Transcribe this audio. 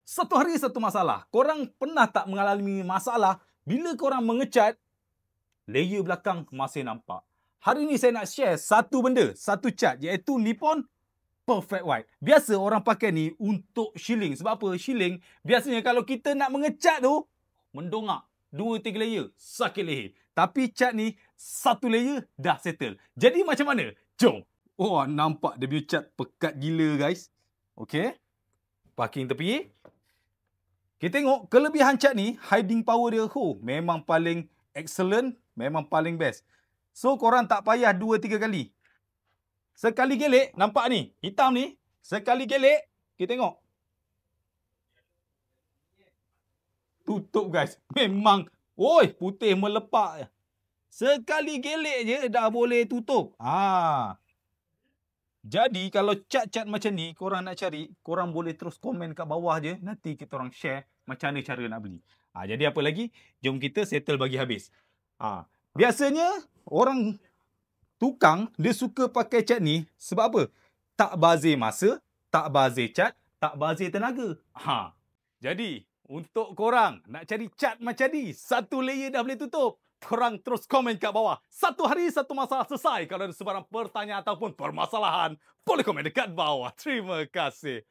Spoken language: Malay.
Satu hari satu masalah. Korang pernah tak mengalami masalah bila korang mengecat, layer belakang masih nampak? Hari ni saya nak share satu benda, satu cat, iaitu Nippon Perfect White. Biasa orang pakai ni untuk shilling. Sebab apa? Shilling, biasanya kalau kita nak mengecat tu, mendongak. 2-3 layer, sakit leher. Tapi cat ni, satu layer dah settle. Jadi macam mana? Jom. Oh, nampak dia punya cat pekat gila, guys. Okay. Parking tepi. Kita tengok kelebihan cat ni, hiding power dia memang paling excellent, memang paling best. So korang tak payah 2-3 kali. Sekali gelek, nampak ni, hitam ni, sekali gelek, kita tengok. Tutup guys, memang, oi, putih melepak. Sekali gelek je dah boleh tutup. Jadi kalau cat-cat macam ni korang nak cari, korang boleh terus komen kat bawah je. Nanti kita orang share macam mana cara nak beli. Jadi apa lagi? Jom kita settle bagi habis. Biasanya orang tukang dia suka pakai cat ni sebab apa? Tak bazir masa, tak bazir cat, tak bazir tenaga. Jadi untuk korang nak cari cat macam ni, satu layer dah boleh tutup, korang terus komen kat bawah. Satu hari satu masalah selesai. Kalau ada sebarang pertanyaan ataupun permasalahan, boleh komen dekat bawah. Terima kasih.